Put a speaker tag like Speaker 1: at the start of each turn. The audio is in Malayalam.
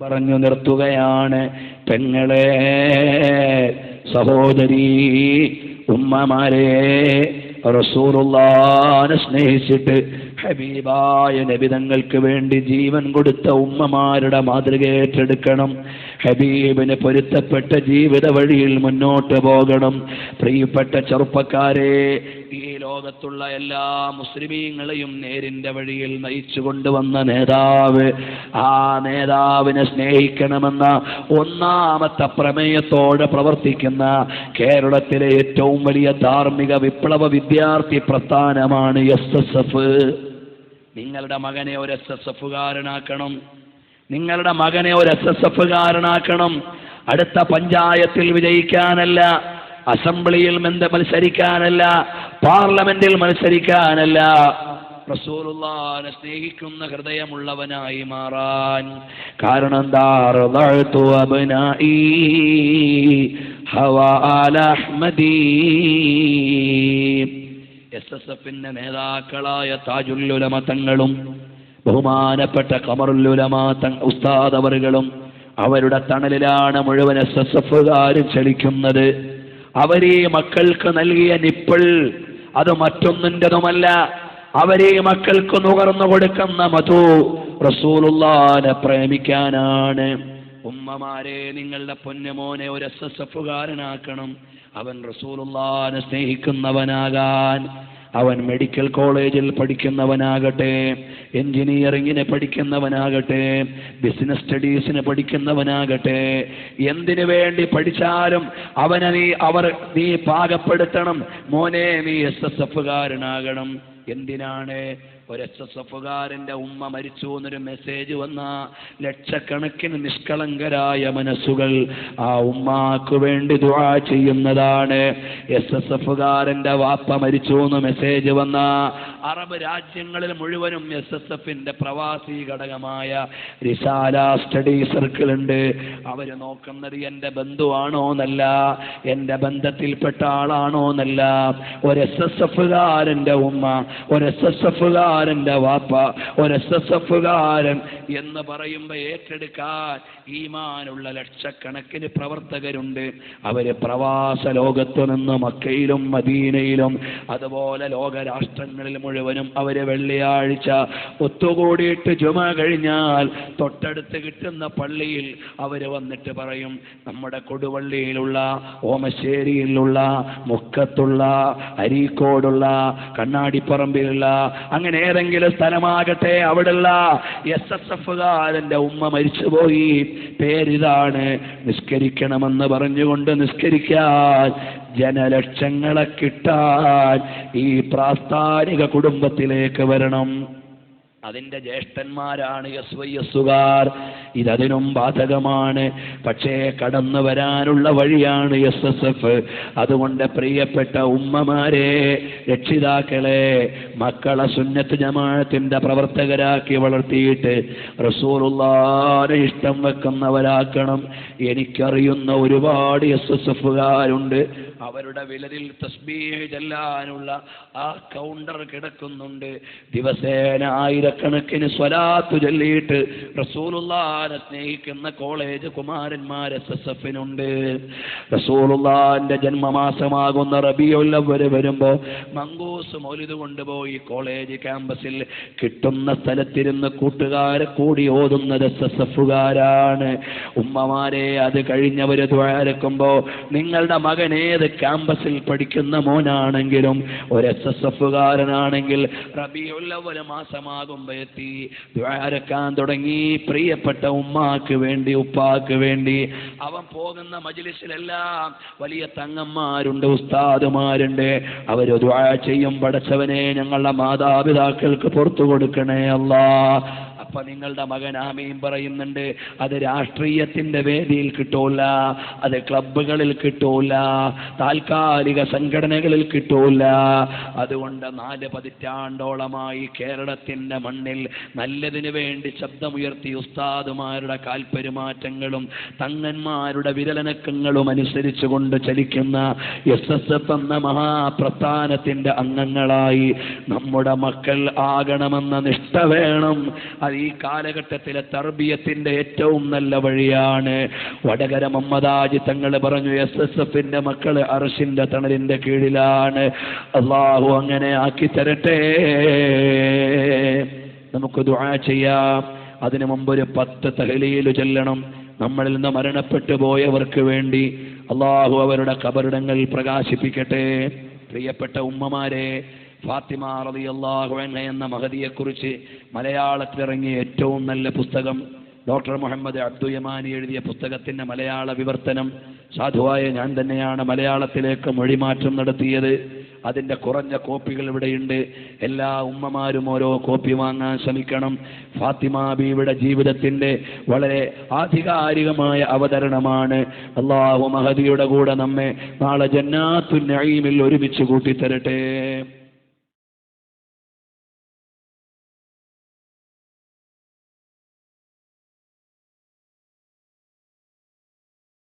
Speaker 1: പറഞ്ഞു നിർത്തുകയാണ്. പെങ്ങളെ, സഹോദരീ, ഉമ്മമാരെ, റസൂലുള്ളാഹിനെ സ്നേഹിച്ചിട്ട് ഹബീബായ നബി തങ്ങൾക്ക് വേണ്ടി ജീവൻ കൊടുത്ത ഉമ്മമാരുടെ മാതൃക ഏറ്റെടുക്കണം. ഹബീബിന് പൊരുത്തപ്പെട്ട ജീവിത വഴിയിൽ മുന്നോട്ട് പോകണം. പ്രിയപ്പെട്ട ചെറുപ്പക്കാരെ, ഈ ലോകത്തുള്ള എല്ലാ മുസ്ലിമീങ്ങളെയും നേരിന്റെ വഴിയിൽ നയിച്ചു കൊണ്ടുവന്ന നേതാവ്, ആ നേതാവിനെ സ്നേഹിക്കണമെന്ന ഒന്നാമത്തെ പ്രമേയത്തോടെ പ്രവർത്തിക്കുന്ന കേരളത്തിലെ ഏറ്റവും വലിയ ധാർമ്മിക വിപ്ലവ വിദ്യാർത്ഥി പ്രസ്ഥാനമാണ് SSF. നിങ്ങളുടെ മകനെ ഒരു SSFകാരനാക്കണം. നിങ്ങളുടെ മകനെ ഒരു SSFകാരനാക്കണം. അടുത്ത പഞ്ചായത്തിൽ വിജയിക്കാനല്ല, അസംബ്ലിയിൽ മത്സരിക്കാനല്ല, പാർലമെന്റിൽ മത്സരിക്കാനല്ല, റസൂലുള്ളാഹിനെ സ്നേഹിക്കുന്ന ഹൃദയമുള്ളവനായി മാറാൻ. കാരണം എന്താ? റളഅതു അബ്നാഇ ഹവാ അല അഹ്മദി. SSFന്റെ നേതാക്കളായ താജുൽ ഉലമ തങ്ങളും ബഹുമാനപ്പെട്ട ഖമറുൽ ഉലമ ഉസ്താദ് അവറുകളും അവരുടെ തണലിലാണ് മുഴുവൻ SSFകാരും ചലിക്കുന്നത്. അവരീ മക്കൾക്ക് നൽകിയ നിപ്പിൾ അത് മറ്റൊന്നിൻ്റെതുമല്ല. അവരീ മക്കൾക്ക് നുകർന്നു കൊടുക്കുന്ന മധു റസൂലുള്ളാഹിനെ പ്രേമിക്കാനാണ്. ഉമ്മമാരെ, നിങ്ങളുടെ പൊന്നുമോനെ ഒരു SSFകാരനാക്കണം. അവൻ റസൂലുള്ളാഹിനെ സ്നേഹിക്കുന്നവനാകാൻ. അവൻ മെഡിക്കൽ കോളേജിൽ പഠിക്കുന്നവനാകട്ടെ, എഞ്ചിനീയറിങ്ങിന് പഠിക്കുന്നവനാകട്ടെ, ബിസിനസ് സ്റ്റഡീസിന് പഠിക്കുന്നവനാകട്ടെ, എന്തിനു വേണ്ടി പഠിച്ചാലും അവനെ നീ പാകപ്പെടുത്തണം. മോനെ, നീ SSFകാരനാകണം. എന്തിനാണ്? ഒരു SSFകാരന്റെ ഉമ്മ മരിച്ചു എന്നൊരു മെസ്സേജ് വന്ന ലക്ഷക്കണക്കിന് നിഷ്കളങ്കരായ മനസ്സുകൾ ആ ഉമ്മാക്ക് വേണ്ടി ദുആ ചെയ്യുന്നതാണ്. SSFകാരന്റെ വാപ്പ മരിച്ചു എന്ന് മെസ്സേജ് വന്ന അറബ് രാജ്യങ്ങളിൽ മുഴുവനും SSFന്റെ പ്രവാസി ഘടകമായ റിസാല സ്റ്റഡി സർക്കിൾ ഉണ്ട്. അവര് നോക്കുന്നത് എന്റെ ബന്ധുവാണോ എന്നല്ല, എന്റെ ബന്ധത്തിൽപ്പെട്ട ആളാണോ എന്നല്ല. ഒരു SSFകാരന്റെ ഉമ്മ, ഒരു SSFകാരന്റെ വാപ്പ, ഒരു SSFകാരൻ എന്ന് പറയുമ്പോൾ ഏറ്റെടുക്കാൻ ഈമാനുള്ള ലക്ഷക്കണക്കിന് പ്രവർത്തകരുണ്ട്. അവര് പ്രവാസ ലോകത്തു നിന്ന് മക്കയിലും മദീനയിലും അതുപോലെ ലോകരാഷ്ട്രങ്ങളിൽ മുഴുവനും അവര് വെള്ളിയാഴ്ച ഒത്തുകൂടിയിട്ട് ജുമ കഴിഞ്ഞാൽ തൊട്ടടുത്ത് കിട്ടുന്ന പള്ളിയിൽ അവര് വന്നിട്ട് പറയും, നമ്മുടെ കൊടുവള്ളിയിലുള്ള, ഓമശ്ശേരിയിലുള്ള, മുക്കത്തുള്ള, അരീക്കോടുള്ള, കണ്ണാടിപ്പറമ്പിലുള്ള, അങ്ങനെ ഏതെങ്കിലും സ്ഥലമാകട്ടെ, അവിടെയുള്ള SSFകാരന്റെ ഉമ്മ മരിച്ചുപോയി, പേരിതാണ്, നിസ്കരിക്കണമെന്ന് പറഞ്ഞുകൊണ്ട് നിസ്കരിക്കാൻ ജനലക്ഷങ്ങളെ കിട്ടാൻ ഈ പ്രാസ്ഥാനിക കുടുംബത്തിലേക്ക് വരണം. അതിൻ്റെ ജ്യേഷ്ഠന്മാരാണ് SYSകാർ. ഇതതിനും ബാധകമാണ്. പക്ഷേ കടന്നു വരാനുള്ള വഴിയാണ് SSF. അതുകൊണ്ട് പ്രിയപ്പെട്ട ഉമ്മമാരെ, രക്ഷിതാക്കളെ, മക്കളെ സുന്നത്ത് ജമാഅത്തിന്റെ പ്രവർത്തകരാക്കി വളർത്തിയിട്ട് റസൂലുള്ളാഹിനെ ഇഷ്ടം വെക്കുന്നവരാക്കണം. എനിക്കറിയുന്ന ഒരുപാട് SSFകാരുണ്ട്. അവരുടെ വിരലിൽ തസ്ബീഹ് ചെല്ലാനുള്ള ആ കൗണ്ടർ കിടക്കുന്നുണ്ട്. ദിവസേന ആയിരക്കണക്കിന് സ്വലാത്ത് ചൊല്ലിയിട്ട് റസൂലുള്ളാഹിനെ സ്നേഹിക്കുന്ന കോളേജ് കുമാരന്മാർ SSFനുണ്ട്. റസൂലുള്ളാഹിന്റെ ജന്മമാസമാകുന്ന റബീഉൽ അവ്വൽ വരുമ്പോ മങ്കൂസ് മൗലിദ് കൊണ്ടുപോയി കോളേജ് ക്യാമ്പസിൽ കിട്ടുന്ന സ്ഥലത്തിരുന്ന് കൂട്ടുകാരെ കൂടി ഓതുന്നത് SSFകാരാണ്. ഉമ്മമാരെ, അത് കഴിഞ്ഞവര് ദുആരക്കുമ്പോ നിങ്ങളുടെ മകൻ ഏത് ക്യാമ്പസിൽ പഠിക്കുന്ന മോനാണെങ്കിലും ഒരു SSFകാരനാണെങ്കിൽ റബീഉൽ അവ്വൽ മാസമാകുമ്പോ എത്തി ദുആരക്കാൻ തുടങ്ങി. പ്രിയപ്പെട്ട ഉമ്മാക്ക് വേണ്ടി, ഉപ്പാക്ക് വേണ്ടി. അവൻ പോകുന്ന മജ്ലിസിലെല്ലാം വലിയ തങ്ങന്മാരുണ്ട്, ഉസ്താദുമാരുണ്ട്. അവര് ദുആ ചെയ്യും, പടച്ചവനെ ഞങ്ങളുടെ മാതാപിതാക്കൾക്ക് പുറത്തു കൊടുക്കണേ അല്ലാഹ്. അപ്പൊ നിങ്ങളുടെ മകൻ ആമീൻ പറയുന്നുണ്ട്. അത് രാഷ്ട്രീയത്തിന്റെ വേദിയിൽ കിട്ടൂല, അത് ക്ലബ്ബുകളിൽ കിട്ടൂല, താൽക്കാലിക സംഘടനകളിൽ കിട്ടൂല. അതുകൊണ്ട് 4 പതിറ്റാണ്ടോളമായി കേരളത്തിന്റെ മണ്ണിൽ നല്ലതിനു വേണ്ടി ശബ്ദമുയർത്തി ഉസ്താദുമാരുടെ കാൽപെരുമാറ്റങ്ങളും തങ്ങന്മാരുടെ വിരലനക്കങ്ങളും അനുസരിച്ചുകൊണ്ട് ചലിക്കുന്ന SSF എന്ന മഹാപ്രസ്ഥാനത്തിന്റെ അംഗങ്ങളായി നമ്മുടെ മക്കൾ ആകണമെന്ന നിഷ്ഠ വേണം. അത് ഈ കാലഘട്ടത്തിലെ തർബിയത്തിന്റെ ഏറ്റവും നല്ല വഴിയാണ്. വടകര മമ്മദാജി തങ്ങൾ പറഞ്ഞു, SSFന്റെ മക്കള് അർശിന്റെ തണലിന്റെ കീഴിലാണ്. അല്ലാഹു അങ്ങനെ ആക്കി തരട്ടെ. നമുക്ക് ദുആ ചെയ്യാം. അതിനു മുമ്പ് ഒരു 10 തഹ്ലീൽ ചൊല്ലണം. നമ്മളിൽ നിന്ന് മരണപ്പെട്ടു പോയവർക്ക് വേണ്ടി അല്ലാഹു അവരുടെ ഖബറിടങ്ങൾ പ്രകാശിപ്പിക്കട്ടെ. പ്രിയപ്പെട്ട ഉമ്മമാരെ, ഫാത്തിമ റളിയല്ലാഹു അൻഹ എന്ന മഹദിയെക്കുറിച്ച് മലയാളത്തിലിറങ്ങിയ ഏറ്റവും നല്ല പുസ്തകം ഡോക്ടർ മുഹമ്മദ് അബ്ദുയമാനി എഴുതിയ പുസ്തകത്തിന്റെ മലയാള വിവർത്തനം സാധുവായ ഞാൻ തന്നെയാണ് മലയാളത്തിലേക്ക് മൊഴിമാറ്റം നടത്തിയത്. അതിൻ്റെ കുറഞ്ഞ കോപ്പികൾ ഇവിടെയുണ്ട്. എല്ലാ ഉമ്മമാരും ഓരോ കോപ്പി വാങ്ങാൻ ശ്രമിക്കണം. ഫാത്തിമ ബീവിയുടെ ജീവിതത്തിൻ്റെ വളരെ ആധികാരികമായ അവതരണമാണ്. അല്ലാഹു മഹദിയുടെ കൂടെ നമ്മെ നാളെ ജന്നാത്തുൻ നഈമിൽ ഒരുമിച്ച് കൂട്ടിത്തരട്ടെ.